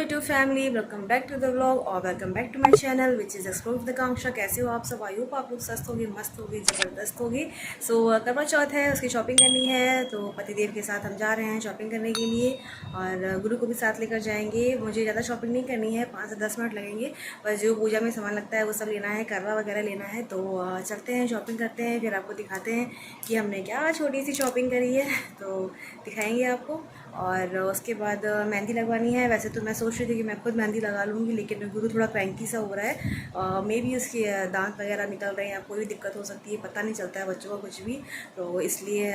YouTube family, welcome back to the vlog और welcome back to my channel which is explore with Akanksha. कैसे हो आप सब? I hope आप लोग स्वस्थ होगी, मस्त होगी, ज़बरदस्त होगी। सो करवा चौथ है, उसकी शॉपिंग करनी है, तो पतिदेव के साथ हम जा रहे हैं शॉपिंग करने के लिए और गुरु को भी साथ लेकर जाएंगे। मुझे ज़्यादा शॉपिंग नहीं करनी है, 5 से 10 मिनट लगेंगे, बस जो पूजा में सामान लगता है वो सब लेना है, करवा वगैरह लेना है। तो चलते हैं, शॉपिंग करते हैं, फिर आपको दिखाते हैं कि हमने क्या छोटी सी शॉपिंग करी है, तो दिखाएंगे आपको। और उसके बाद मेहंदी लगवानी है। वैसे तो मैं सोच रही थी कि मैं खुद मेहंदी लगा लूँगी, लेकिन गुरु थोड़ा क्रैंकी सा हो रहा है। मे भी उसके दांत वगैरह निकल रहे हैं या कोई भी दिक्कत हो सकती है, पता नहीं चलता है बच्चों का कुछ भी। तो इसलिए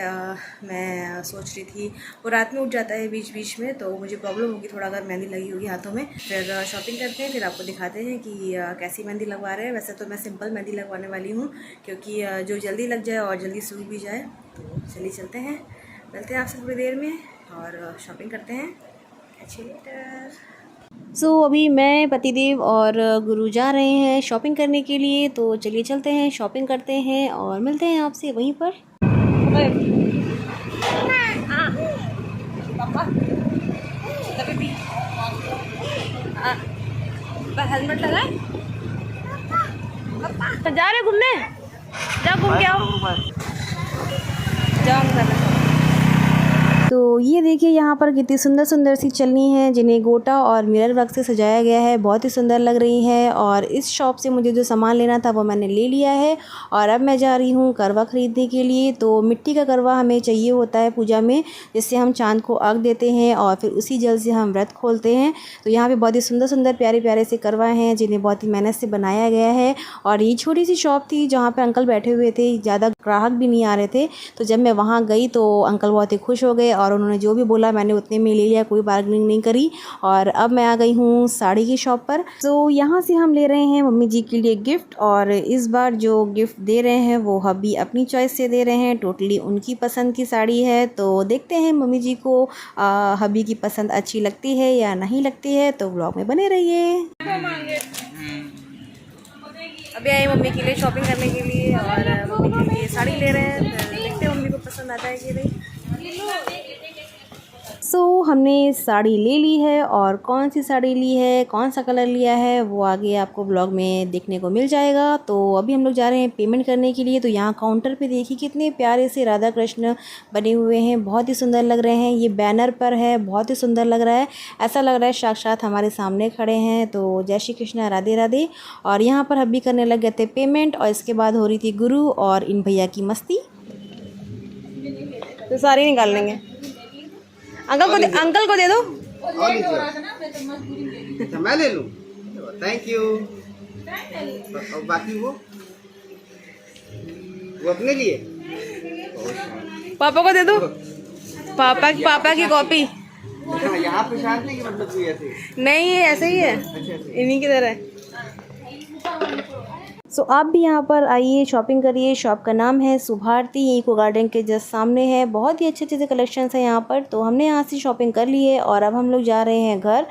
मैं सोच रही थी, वो रात में उठ जाता है बीच बीच में, तो मुझे प्रॉब्लम होगी थोड़ा अगर मेहंदी लगी होगी हाथों में। फिर शॉपिंग करते हैं, फिर आपको दिखाते हैं कि कैसी मेहंदी लगवा रहे हैं। वैसे तो मैं सिंपल मेहंदी लगवाने वाली हूँ, क्योंकि जो जल्दी लग जाए और जल्दी सूख भी जाए। तो चलिए चलते हैं, मिलते हैं आपसे थोड़ी देर में और शॉपिंग करते हैं। अभी मैं, पतिदेव और गुरु जा रहे हैं शॉपिंग करने के लिए, तो चलिए चलते हैं, शॉपिंग करते हैं और मिलते हैं आपसे वहीं पर। हेलमेट लगाए, जा रहे घूमने, जा घूम के आओ, जाओ। तो ये देखिए यहाँ पर कितनी सुंदर सुंदर सी चलनी है, जिन्हें गोटा और मिरर वर्क से सजाया गया है, बहुत ही सुंदर लग रही है। और इस शॉप से मुझे जो सामान लेना था वो मैंने ले लिया है और अब मैं जा रही हूँ करवा ख़रीदने के लिए। तो मिट्टी का करवा हमें चाहिए होता है पूजा में, जिससे हम चांद को अर्घ देते हैं और फिर उसी जल से हम व्रत खोलते हैं। तो यहाँ पर बहुत ही सुंदर सुंदर प्यारे प्यारे से करवा हैं, जिन्हें बहुत ही मेहनत से बनाया गया है। और ये छोटी सी शॉप थी जहाँ पर अंकल बैठे हुए थे, ज़्यादा ग्राहक भी नहीं आ रहे थे। तो जब मैं वहाँ गई तो अंकल बहुत ही खुश हो गए और उन्होंने जो भी बोला मैंने उतने में ले लिया, कोई बार्गेनिंग नहीं करी। और अब मैं आ गई हूँ साड़ी की शॉप पर। तो यहाँ से हम ले रहे हैं मम्मी जी के लिए गिफ्ट, और इस बार जो गिफ्ट दे रहे हैं वो हबी अपनी चॉइस से दे रहे हैं, टोटली उनकी पसंद की साड़ी है। तो देखते हैं मम्मी जी को हबी की पसंद अच्छी लगती है या नहीं लगती है, तो व्लॉग में बने रहिए। अभी आए मम्मी के लिए शॉपिंग करने के लिए और मम्मी के लिए साड़ी ले रहे हैं, देखते हैं मम्मी को पसंद आता है कि नहीं। हमने साड़ी ले ली है, और कौन सी साड़ी ली है, कौन सा कलर लिया है, वो आगे आपको ब्लॉग में देखने को मिल जाएगा। तो अभी हम लोग जा रहे हैं पेमेंट करने के लिए। तो यहाँ काउंटर पे देखिए कितने प्यारे से राधा कृष्ण बने हुए हैं, बहुत ही सुंदर लग रहे हैं। ये बैनर पर है, बहुत ही सुंदर लग रहा है, ऐसा लग रहा है साक्षात हमारे सामने खड़े हैं। तो जय श्री कृष्ण, राधे राधे। और यहाँ पर हब्बी करने लग गए थे पेमेंट, और इसके बाद हो रही थी गुरु और इन भैया की मस्ती। तो सारी निकाल लेंगे, अंकल को दे दो। अच्छा मैं ले लूं, थैंक यू। और बाकी वो अपने लिए पापा को दे दो, पापा की कॉपी। यहाँ पे शांत नहीं, मतलब कोई ऐसे नहीं है, ऐसे ही है, इन्हीं की तरह है। आप भी यहाँ पर आइए, शॉपिंग करिए। शॉप का नाम है सुभारती, इको गार्डन के जस्ट सामने है। बहुत ही अच्छे अच्छे से कलेक्शंस हैं यहाँ पर। तो हमने यहाँ से शॉपिंग कर ली है और अब हम लोग जा रहे हैं घर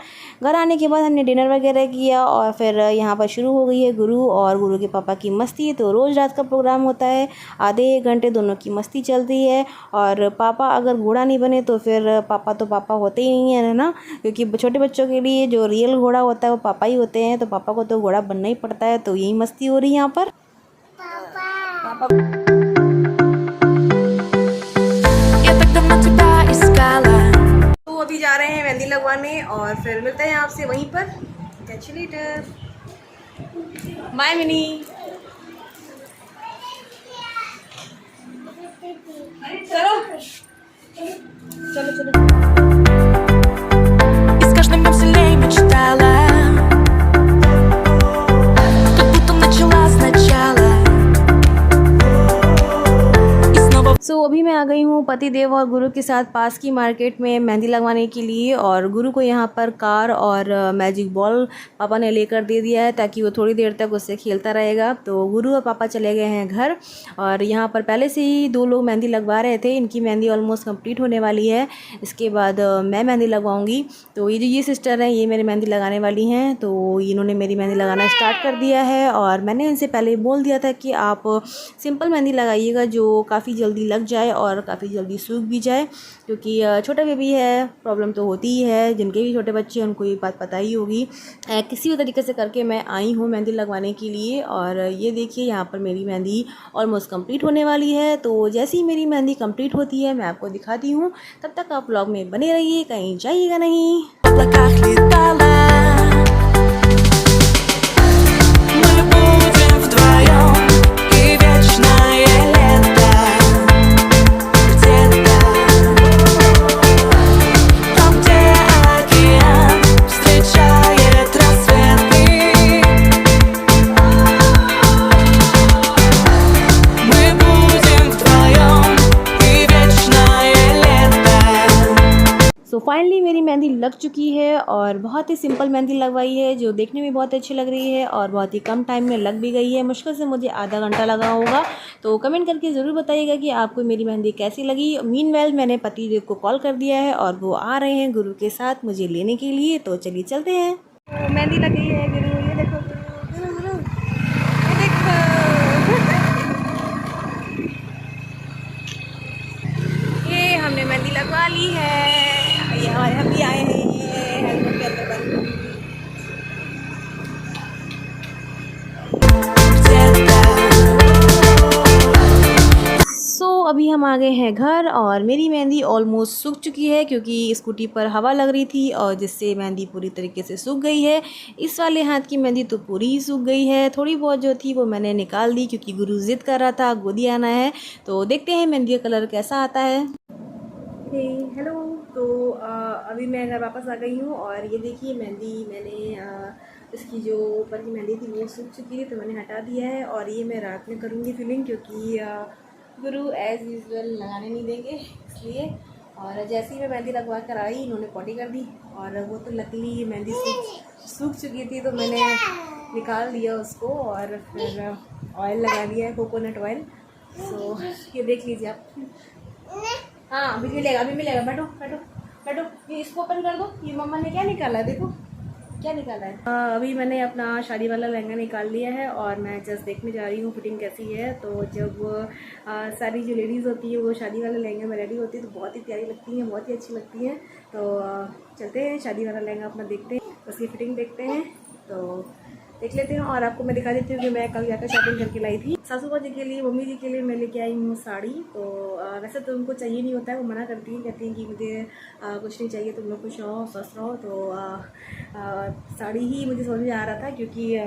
आने के बाद हमने डिनर वगैरह किया और फिर यहाँ पर शुरू हो गई है गुरु और गुरु के पापा की मस्ती। तो रोज़ रात का प्रोग्राम होता है, आधे 1 घंटे दोनों की मस्ती चलती है। और पापा अगर घोड़ा नहीं बने तो फिर पापा तो पापा होते ही नहीं है ना, क्योंकि छोटे बच्चों के लिए जो रियल घोड़ा होता है वो पापा ही होते हैं। तो पापा को तो घोड़ा बनना ही पड़ता है। तो यही मस्ती हो रही है यहाँ पर। पापा तो अभी जा रहे हैं मेहंदी लगवाने और फिर मिलते हैं आपसे वहीं पर। कैच यू लेटर, बाय मिनी। चलो चलो चलो। И с каждым днем сильнее мечтала, как будто начала сначала. अभी मैं आ गई हूँ पतिदेव और गुरु के साथ पास की मार्केट में मेहंदी लगवाने के लिए। और गुरु को यहाँ पर कार और मैजिक बॉल पापा ने लेकर दे दिया है, ताकि वो थोड़ी देर तक उससे खेलता रहेगा। तो गुरु और पापा चले गए हैं घर, और यहाँ पर पहले से ही 2 लोग मेहंदी लगवा रहे थे। इनकी मेहंदी ऑलमोस्ट कंप्लीट होने वाली है, इसके बाद मैं मेहंदी लगवाऊँगी। तो ये जो ये सिस्टर हैं, ये मेरी मेहंदी लगाने वाली हैं। तो इन्होंने मेरी मेहंदी लगाना स्टार्ट कर दिया है, और मैंने इनसे पहले बोल दिया था कि आप सिंपल मेहंदी लगाइएगा जो काफ़ी जल्दी लग जाए और काफ़ी जल्दी सूख भी जाए, क्योंकि छोटा बेबी है, प्रॉब्लम तो होती ही है। जिनके भी छोटे बच्चे हैं उनको ये बात पता ही होगी। किसी भी तरीके से करके मैं आई हूँ मेहंदी लगवाने के लिए। और ये देखिए यहाँ पर मेरी मेहंदी ऑलमोस्ट कंप्लीट होने वाली है। तो जैसे ही मेरी मेहंदी कंप्लीट होती है मैं आपको दिखाती हूँ। तब तक आप व्लॉग में बने रहिए, कहीं जाइएगा नहीं। В облаках летала. Мы будем вдвоем и вечное лето где-то там, где океан встречает рассветы. Мы будем вдвоем и вечное лето. सो फाइनली मेरी मेहंदी लग चुकी है और बहुत ही सिंपल मेहंदी लगवाई है, जो देखने में बहुत अच्छी लग रही है और बहुत ही कम टाइम में लग भी गई है। मुश्किल से मुझे आधा घंटा लगा होगा। तो कमेंट करके ज़रूर बताइएगा कि आपको मेरी मेहंदी कैसी लगी। मीनवेल मैंने पतिदेव को कॉल कर दिया है और वो आ रहे हैं गुरु के साथ मुझे लेने के लिए। तो चलिए चलते हैं। तो मेहंदी लग गई है गुरु, ये देखो गुरु, गुरु, ये देखो। ये हमने मेहंदी लगवा ली है। ये हमारे हम भी आए हैं हेलमेट के अंदर बंद। अभी हम आ गए हैं घर और मेरी मेहंदी ऑलमोस्ट सूख चुकी है, क्योंकि स्कूटी पर हवा लग रही थी और जिससे मेहंदी पूरी तरीके से सूख गई है। इस वाले हाथ की मेहंदी तो पूरी ही सूख गई है। थोड़ी बहुत जो थी वो मैंने निकाल दी, क्योंकि गुरु जिद कर रहा था गोदी आना है। तो देखते हैं मेहंदी का कलर कैसा आता है। हेलो, तो अभी मैं घर वापस आ गई हूँ और ये देखिए मेहंदी मैंने इसकी जो ऊपर की मेहंदी थी वो सूख चुकी थी, तो मैंने हटा दिया है। और ये मैं रात में करूँगी फिलिंग, क्योंकि गुरु एज़ यूजुअल लगाने नहीं देंगे इसलिए। और जैसे ही मैं मेहंदी लगवा कर आई इन्होंने पॉटी कर दी और वो तो लकीली मेहंदी सूख चुकी थी, तो मैंने निकाल दिया उसको और फिर ऑयल लगा दिया है, कोकोनट ऑयल। सो ये देख लीजिए आप। हाँ अभी मिलेगा, अभी मिलेगा। बैठो बैठो बैठो, ये इसको ओपन कर दो। ये मम्मा ने क्या निकाला है, देखो क्या निकाला है। अभी मैंने अपना शादी वाला लहंगा निकाल लिया है और मैं जस्ट देखने जा रही हूँ फिटिंग कैसी है। तो जब सारी जो लेडीज़ होती है वो शादी वाले लहंगे में रेडी होती है तो बहुत ही प्यारी लगती हैं, बहुत ही अच्छी लगती हैं। तो चलते हैं शादी वाला लहंगा अपना देखते हैं, उसकी फिटिंग देखते हैं, तो देख लेते हैं। और आपको मैं दिखा देती हूँ कि मैं कल जाकर शॉपिंग करके लाई थी सासू माँ जी के लिए, मम्मी जी के लिए मैं लेके आई हूँ साड़ी। तो वैसे तो उनको चाहिए नहीं होता है, वो मना करती हैं, कहती हैं कि मुझे कुछ नहीं चाहिए, तुम लोग खुश रहो स्वस्थ रहो। तो साड़ी ही मुझे समझ में आ रहा था, क्योंकि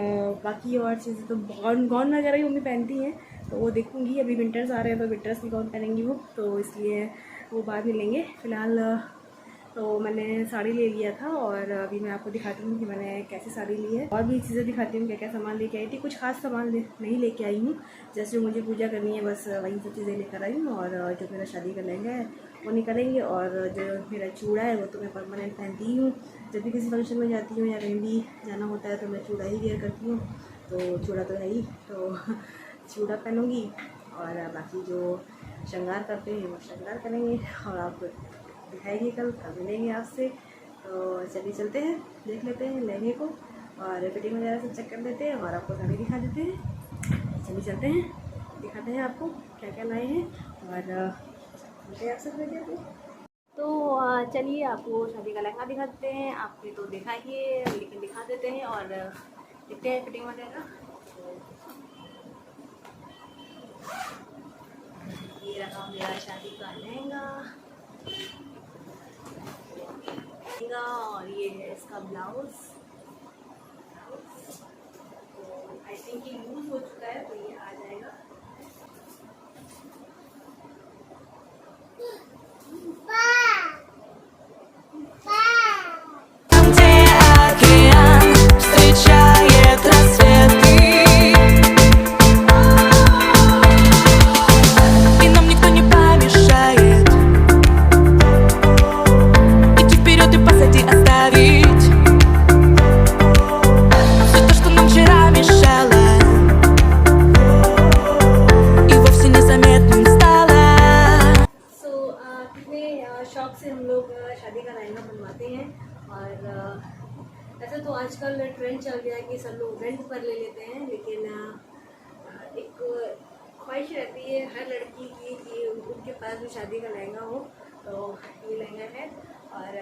बाकी और चीज़ें तो गाउन वगैरह ही मम्मी पहनती हैं, तो वो देखूँगी। अभी विंटर्स आ रहे हैं तो विंटर्स की गाउन पहनेंगी वो, तो इसलिए वो बाद में लेंगे। फ़िलहाल तो मैंने साड़ी ले लिया था और अभी मैं आपको दिखाती हूँ कि मैंने कैसी साड़ी ली है। और भी चीज़ें दिखाती हूँ क्या क्या सामान लेके आई थी। कुछ खास सामान नहीं लेके आई हूँ, जैसे मुझे पूजा करनी है बस वही सब चीज़ें लेकर आई हूँ। और जो मेरा शादी का लहंगा है वो निकालेंगे, और जो मेरा चूड़ा है वो तो मैं परमानेंट पहनती ही हूँ। जब भी किसी फंक्शन में जाती हूँ या कहीं भी जाना होता है तो मैं चूड़ा ही वेयर करती हूँ, तो चूड़ा तो है ही, तो चूड़ा पहनूँगी। और बाकी जो श्रृंगार करते हैं वो श्रृंगार करेंगे और आप दिखाएंगे कल मिलेंगे आपसे। तो चलिए चलते हैं, देख लेते हैं लहंगे को और फिटिंग वगैरह सब चेक कर लेते हैं और आपको साड़ी दिखा देते हैं। चलिए चलते हैं, दिखाते हैं आपको क्या क्या लाए हैं और मिलते हैं आपसे थोड़ी देर में। तो चलिए आपको शादी का लहंगा दिखा देते हैं। आपने तो देखा ही है लेकिन दिखा देते हैं और देखते हैं फिटिंग वगैरह। ये रहा मेरा शादी का लहंगा और ये है इसका ब्लाउज। तो आई थिंक ये लूज हो चुका है तो ये आ जाएगा। ऐसा तो आजकल ट्रेंड चल गया है कि सब लोग रेंट पर ले लेते हैं, लेकिन एक ख्वाहिश रहती है हर लड़की की कि उनके पास भी शादी का लहंगा हो, तो ये लहंगा है। और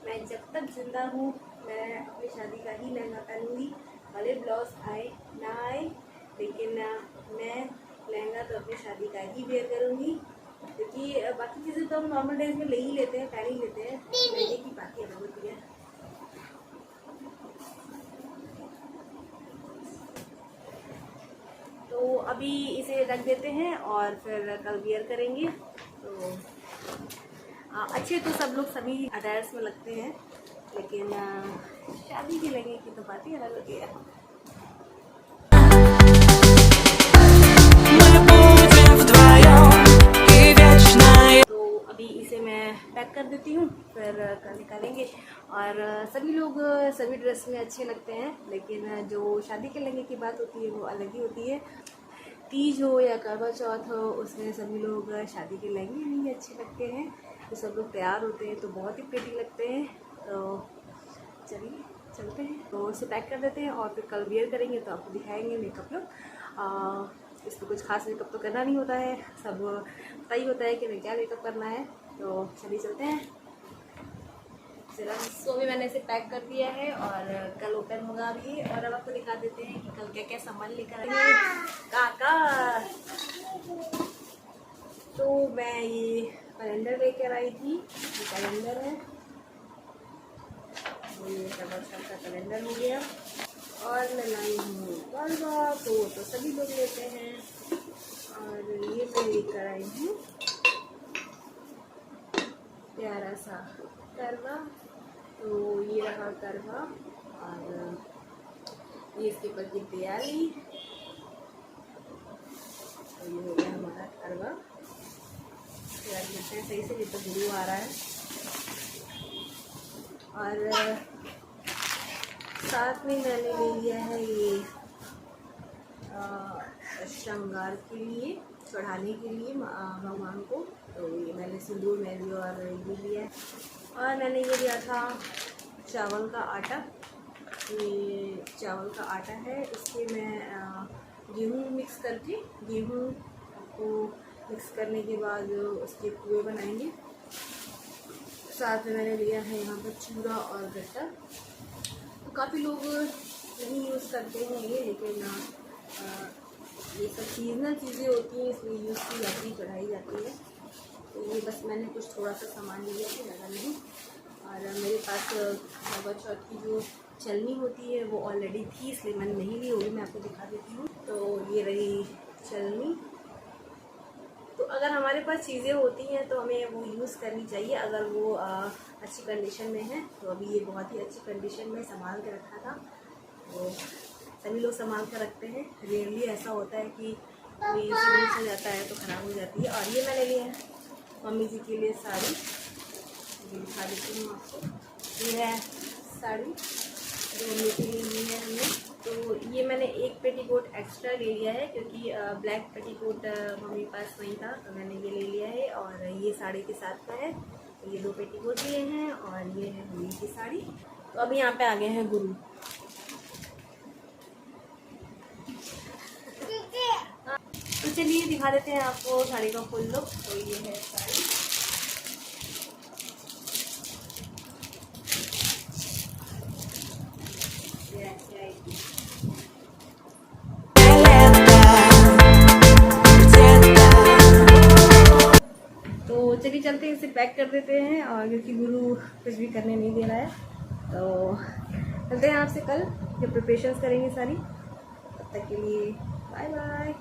मैं जब तक ज़िंदा हूँ मैं अपनी शादी का ही लहंगा पहनूँगी, भले ब्लाउज आए ना आए, लेकिन मैं लहंगा तो अपनी शादी का ही वेयर करूँगी, क्योंकि बाकी चीज़ें तो हम नॉर्मल डेज में ले ही लेते हैं, पहन ही लेते हैं, लहंगे की बात ही अलग होती है। तो अभी इसे रख देते हैं और फिर कल वियर करेंगे। तो अच्छे तो सब लोग सभी अटायर्स में लगते हैं, लेकिन शादी के लहंगे की तो बात ही अलग होती है। Мы будем вдвоем и вечная. तो अभी इसे मैं पैक कर देती हूँ, फिर कल निकालेंगे। और सभी लोग सभी ड्रेस में अच्छे लगते हैं, लेकिन जो शादी के लहंगे की बात होती है वो अलग ही होती है। तीज हो या करवा चौथ हो, उसमें सभी लोग शादी के लहंगे नहीं अच्छे लगते हैं, तो सब लोग तैयार होते हैं तो बहुत ही प्रिटी लगते हैं। तो चलिए चलते हैं, तो इसे पैक कर देते हैं और फिर कल वियर करेंगे तो आपको दिखाएंगे मेकअप लुक। इसमें कुछ खास मेकअप तो करना नहीं होता है, सब पता ही होता है कि हमें क्या मेकअप करना है। तो चलिए चलते हैं। चला तो अभी मैंने इसे पैक कर दिया है और कल ओपन होगा अभी। और अब आपको दिखा देते हैं कि कल क्या क्या सामान लेकर आए हैं काका। तो मैं ये कैलेंडर लेकर आई थी, ये कैलेंडर है, ये सबक का कैलेंडर हो गया। और मैं लाई हूँ करवा, तो सभी लोग लेते हैं। और ये मैं लेकर आई हूँ प्यारा सा करवा, तो ये रहा करवा। और ये इसके ऊपर की तैयारी, तो ये हो गया हमारा करवा। तैयार करते हैं सही से, ये तो गुरु आ रहा है। और साथ में मैंने ले लिया है ये श्रृंगार के लिए, चढ़ाने के लिए भगवान को। तो ये मैंने सिंदूर मेहंदी और ये लिया है। और मैंने ये लिया था चावल का आटा, ये चावल का आटा है, इसके मैं गेहूँ मिक्स करके, गेहूँ को मिक्स करने के बाद उसके पुए बनाएंगे। साथ में मैंने लिया है यहाँ पर चूड़ा और गट्टा। तो काफ़ी लोग नहीं यूज़ करते हैं ये, लेकिन ये सब सीजनल चीज़ें होती हैं, इसमें यूज़ की जाती है, चढ़ाई जाती है। तो ये बस मैंने कुछ थोड़ा सा सामान लिया है, ज़्यादा नहीं। और मेरे पास करवा चौथ की जो चलनी होती है वो ऑलरेडी थी, इसलिए मैंने नहीं ली, होगी मैं आपको दिखा देती हूँ। तो ये रही चलनी। तो अगर हमारे पास चीज़ें होती हैं तो हमें वो यूज़ करनी चाहिए, अगर वो अच्छी कंडीशन में है। तो अभी ये बहुत ही अच्छी कंडीशन में संभाल के रखा था, तो सभी लोग संभाल कर रखते हैं। रियली ऐसा होता है कि ये यूज़ हो जाता है तो ख़राब हो जाती है। और ये मैंने लिया है मम्मी जी के लिए साड़ी, ये दिखा देती हूँ आपको। ये है साड़ी जो मम्मी के लिए ली है हमने। तो ये मैंने एक पेटीकोट एक्स्ट्रा ले लिया है, क्योंकि ब्लैक पेटीकोट मम्मी के पास नहीं था, तो मैंने ये ले लिया है। और ये साड़ी के साथ का है, तो ये 2 पेटीकोट लिए हैं। और ये है मम्मी की साड़ी। तो अभी यहाँ पे आ गए हैं गुरु। तो चलिए दिखा देते हैं आपको साड़ी का फुल लुक। तो ये है साड़ी, ये ऐसे आएगी। तो चलिए चलते हैं, इसे पैक कर देते हैं। और क्योंकि गुरु कुछ भी करने नहीं दे रहा है, तो चलते हैं आपसे कल जब प्रिपरेशंस करेंगे सारी। तब तक के लिए बाय बाय।